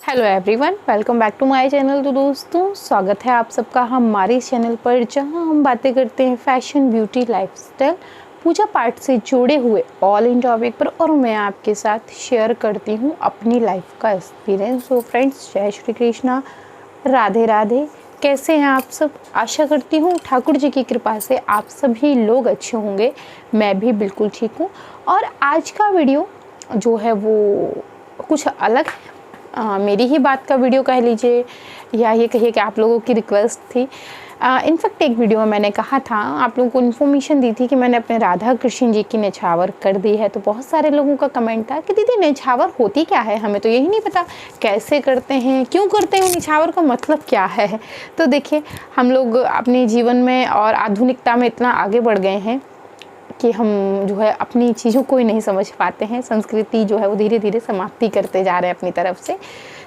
Hello everyone, welcome back to my channel. तो दोस्तों, स्वागत है आप सबका हमारे इस चैनल पर, जहां हम बातें करते हैं फैशन, ब्यूटी, लाइफस्टाइल, पूजा पाठ से जुड़े हुए ऑल इन टॉपिक पर। और मैं आपके साथ शेयर करती हूं अपनी लाइफ का एक्सपीरियंस। तो फ्रेंड्स, जय श्री कृष्णा, राधे राधे। कैसे हैं आप सब? आशा करती हूँ ठाकुर जी की कृपा से आप सभी लोग अच्छे होंगे। मैं भी बिल्कुल ठीक हूँ। और आज का वीडियो जो है वो कुछ अलग है। मेरी ही बात का वीडियो कह लीजिए, या ये कहिए कि आप लोगों की रिक्वेस्ट थी। इनफैक्ट एक वीडियो में मैंने कहा था, आप लोगों को इन्फॉर्मेशन दी थी कि मैंने अपने राधा कृष्ण जी की निछावर कर दी है। तो बहुत सारे लोगों का कमेंट था कि दीदी निछावर होती क्या है, हमें तो यही नहीं पता, कैसे करते हैं, क्यों करते हैं, निछावर का मतलब क्या है। तो देखिए, हम लोग अपने जीवन में और आधुनिकता में इतना आगे बढ़ गए हैं कि हम जो है अपनी चीज़ों को ही नहीं समझ पाते हैं। संस्कृति जो है वो धीरे धीरे समाप्ति करते जा रहे हैं अपनी तरफ से।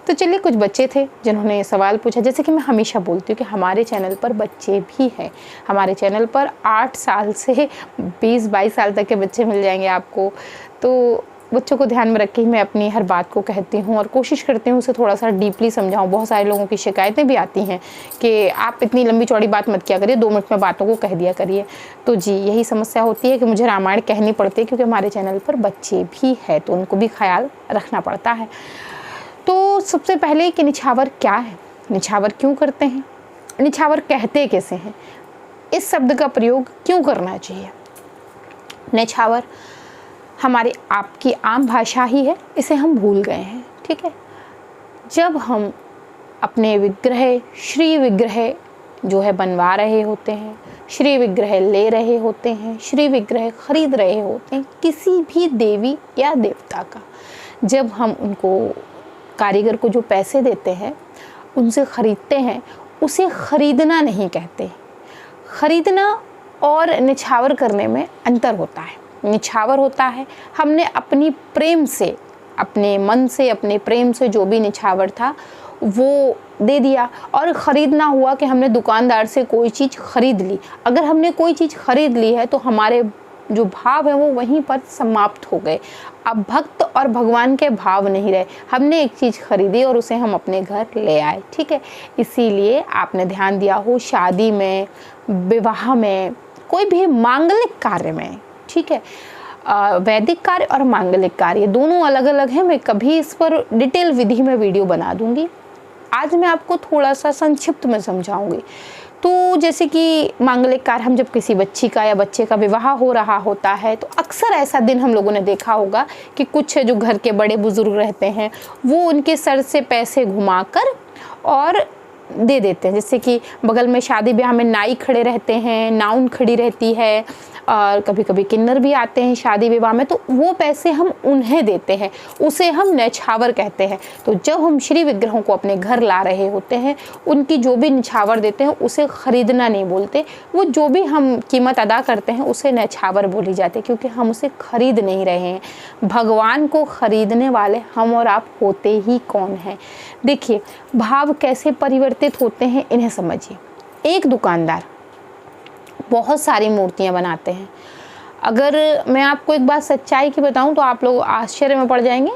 तो चलिए, कुछ बच्चे थे जिन्होंने सवाल पूछा। जैसे कि मैं हमेशा बोलती हूँ कि हमारे चैनल पर बच्चे भी हैं। हमारे चैनल पर 8 साल से 20-22 साल तक के बच्चे मिल जाएंगे आपको। तो बच्चों को ध्यान में रख के ही मैं अपनी हर बात को कहती हूँ और कोशिश करती हूँ उसे थोड़ा सा डीपली समझाऊँ। बहुत सारे लोगों की शिकायतें भी आती हैं कि आप इतनी लंबी चौड़ी बात मत किया करिए, 2 मिनट में बातों को कह दिया करिए। तो जी, यही समस्या होती है कि मुझे रामायण कहनी पड़ती है, क्योंकि हमारे चैनल पर बच्चे भी हैं तो उनको भी ख्याल रखना पड़ता है। तो सबसे पहले कि निछावर क्या है, निछावर क्यों करते हैं, निछावर कहते कैसे हैं, इस शब्द का प्रयोग क्यों करना चाहिए। निछावर हमारी आपकी आम भाषा ही है, इसे हम भूल गए हैं। ठीक है, जब हम अपने विग्रह, श्री विग्रह जो है बनवा रहे होते हैं, श्री विग्रह ले रहे होते हैं, श्री विग्रह खरीद रहे होते हैं, किसी भी देवी या देवता का, जब हम उनको कारीगर को जो पैसे देते हैं उनसे ख़रीदते हैं, उसे ख़रीदना नहीं कहते। ख़रीदना और निछावर करने में अंतर होता है। निछावर होता है हमने अपनी प्रेम से, अपने मन से, अपने प्रेम से जो भी निछावर था वो दे दिया। और ख़रीदना हुआ कि हमने दुकानदार से कोई चीज़ ख़रीद ली। अगर हमने कोई चीज़ ख़रीद ली है तो हमारे जो भाव है वो वहीं पर समाप्त हो गए। अब भक्त और भगवान के भाव नहीं रहे। हमने एक चीज़ खरीदी और उसे हम अपने घर ले आए। ठीक है, इसीलिए आपने ध्यान दिया हो, शादी में, विवाह में, कोई भी मांगलिक कार्य में, ठीक है, वैदिक कार्य और मांगलिक कार्य दोनों अलग अलग हैं। मैं कभी इस पर डिटेल विधि में वीडियो बना दूंगी। आज मैं आपको थोड़ा सा संक्षिप्त में समझाऊंगी। तो जैसे कि मांगलिक कार्य, हम जब किसी बच्ची का या बच्चे का विवाह हो रहा होता है तो अक्सर ऐसा दिन हम लोगों ने देखा होगा कि कुछ जो घर के बड़े बुजुर्ग रहते हैं वो उनके सर से पैसे घुमाकर और दे देते हैं। जैसे कि बगल में शादी ब्याह में नाई खड़े रहते हैं, नाउन खड़ी रहती है, और कभी कभी किन्नर भी आते हैं शादी विवाह में, तो वो पैसे हम उन्हें देते हैं, उसे हम निछावर कहते हैं। तो जब हम श्री विग्रहों को अपने घर ला रहे होते हैं, उनकी जो भी निछावर देते हैं उसे खरीदना नहीं बोलते। वो जो भी हम कीमत अदा करते हैं उसे निछावर बोली जाती है, क्योंकि हम उसे खरीद नहीं रहे हैं। भगवान को खरीदने वाले हम और आप होते ही कौन हैं। देखिए, भाव कैसे परिवर्तित होते हैं इन्हें समझिए। एक दुकानदार बहुत सारी मूर्तियां बनाते हैं। अगर मैं आपको एक बात सच्चाई की बताऊं तो आप लोग आश्चर्य में पड़ जाएंगे।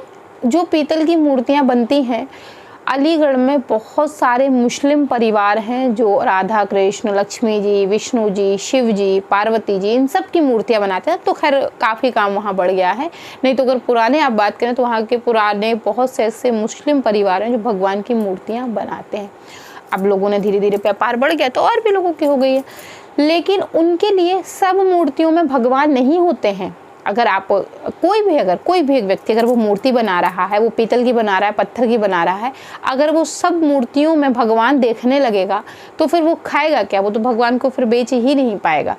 जो पीतल की मूर्तियां बनती हैं, अलीगढ़ में बहुत सारे मुस्लिम परिवार हैं जो राधा कृष्ण, लक्ष्मी जी, विष्णु जी, शिव जी, पार्वती जी, इन सब की मूर्तियां बनाते हैं। तो खैर काफ़ी काम वहाँ बढ़ गया है। नहीं तो अगर पुराने आप बात करें तो वहाँ के पुराने बहुत से ऐसे मुस्लिम परिवार हैं जो भगवान की मूर्तियाँ बनाते हैं। अब लोगों ने धीरे धीरे व्यापार बढ़ गया तो और भी लोगों की हो गई है, लेकिन उनके लिए सब मूर्तियों में भगवान नहीं होते हैं। अगर आप कोई भी एक व्यक्ति अगर वो मूर्ति बना रहा है, वो पीतल की बना रहा है, पत्थर की बना रहा है, अगर वो सब मूर्तियों में भगवान देखने लगेगा तो फिर वो खाएगा क्या? वो तो भगवान को फिर बेच ही नहीं पाएगा।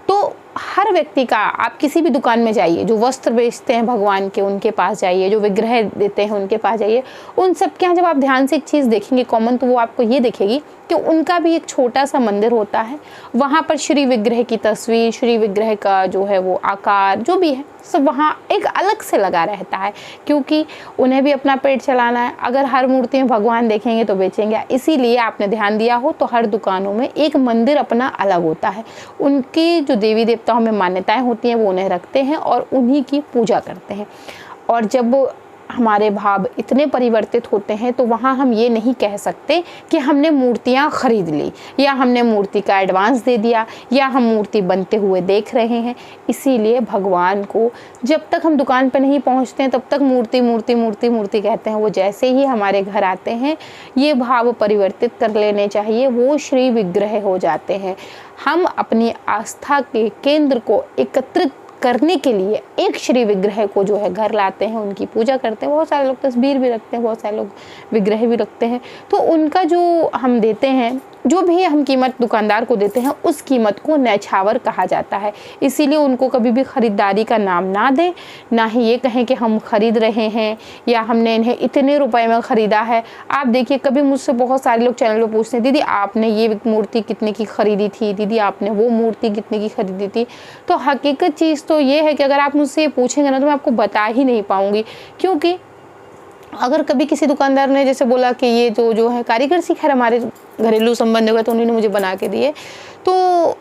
तो हर व्यक्ति का, आप किसी भी दुकान में जाइए, जो वस्त्र बेचते हैं भगवान के उनके पास जाइए, जो विग्रह देते हैं उनके पास जाइए, उन सब के यहाँ जब आप ध्यान से एक चीज़ देखेंगे कॉमन, तो वो आपको ये दिखेगी कि उनका भी एक छोटा सा मंदिर होता है। वहाँ पर श्री विग्रह की तस्वीर, श्री विग्रह का जो है वो आकार जो भी है सब वहाँ एक अलग से लगा रहता है, क्योंकि उन्हें भी अपना पेट चलाना है। अगर हर मूर्ति में भगवान देखेंगे तो बेचेंगे। इसीलिए आपने ध्यान दिया हो तो हर दुकानों में एक मंदिर अपना अलग होता है। उनकी जो देवी देवताओं में मान्यताएं होती हैं वो उन्हें रखते हैं और उन्हीं की पूजा करते हैं। और जब हमारे भाव इतने परिवर्तित होते हैं तो वहाँ हम ये नहीं कह सकते कि हमने मूर्तियाँ खरीद ली या हमने मूर्ति का एडवांस दे दिया या हम मूर्ति बनते हुए देख रहे हैं। इसीलिए भगवान को जब तक हम दुकान पर नहीं पहुँचते हैं तब तक मूर्ति मूर्ति मूर्ति मूर्ति कहते हैं। वो जैसे ही हमारे घर आते हैं ये भाव परिवर्तित कर लेने चाहिए, वो श्री विग्रह हो जाते हैं। हम अपनी आस्था के केंद्र को एकत्रित करने के लिए एक श्री विग्रह को जो है घर लाते हैं, उनकी पूजा करते हैं। बहुत सारे लोग तस्वीर भी रखते हैं, बहुत सारे लोग विग्रह भी रखते हैं। तो उनका जो हम देते हैं, जो भी हम कीमत दुकानदार को देते हैं, उस कीमत को न्यौछावर कहा जाता है। इसीलिए उनको कभी भी ख़रीदारी का नाम ना दें, ना ही ये कहें कि हम ख़रीद रहे हैं या हमने इन्हें इतने रुपए में ख़रीदा है। आप देखिए, कभी मुझसे बहुत सारे लोग चैनल पर पूछते हैं, दीदी आपने ये मूर्ति कितने की ख़रीदी थी, दीदी आपने वो मूर्ति कितने की ख़रीदी थी। तो हकीकत चीज़ तो ये है कि अगर आप मुझसे ये पूछेंगे ना तो मैं आपको बता ही नहीं पाऊँगी। क्योंकि अगर कभी किसी दुकानदार ने जैसे बोला कि ये जो है कारीगर से खैर हमारे घरेलू संबंध हो गए तो उन्होंने मुझे बना के दिए, तो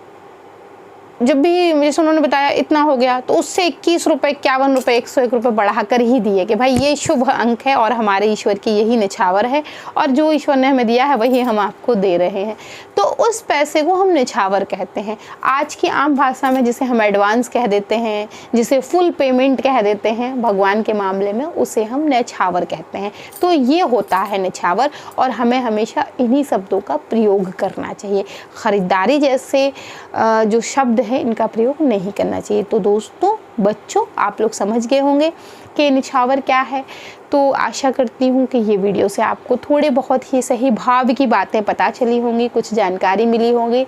जब भी जैसे उन्होंने बताया इतना हो गया तो उससे 21 रुपये, 51 रुपये, 101 रुपये बढ़ाकर ही दिए कि भाई ये शुभ अंक है और हमारे ईश्वर की यही निछावर है और जो ईश्वर ने हमें दिया है वही हम आपको दे रहे हैं। तो उस पैसे को हम निछावर कहते हैं। आज की आम भाषा में जिसे हम एडवांस कह देते हैं, जिसे फुल पेमेंट कह देते हैं, भगवान के मामले में उसे हम निछावर कहते हैं। तो ये होता है निछावर और हमें हमेशा इन्हीं शब्दों का प्रयोग करना चाहिए। ख़रीदारी जैसे जो शब्द है इनका प्रयोग नहीं करना चाहिए। तो दोस्तों, बच्चों, आप लोग समझ गए होंगे कि निछावर क्या है। तो आशा करती हूँ कि ये वीडियो से आपको थोड़े बहुत ही सही भाव की बातें पता चली होंगी, कुछ जानकारी मिली होगी।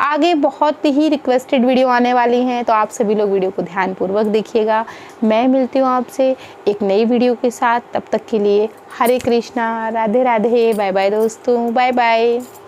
आगे बहुत ही रिक्वेस्टेड वीडियो आने वाली हैं, तो आप सभी लोग वीडियो को ध्यानपूर्वक देखिएगा। मैं मिलती हूँ आपसे एक नई वीडियो के साथ। तब तक के लिए हरे कृष्णा, राधे राधे, बाय बाय दोस्तों, बाय बाय।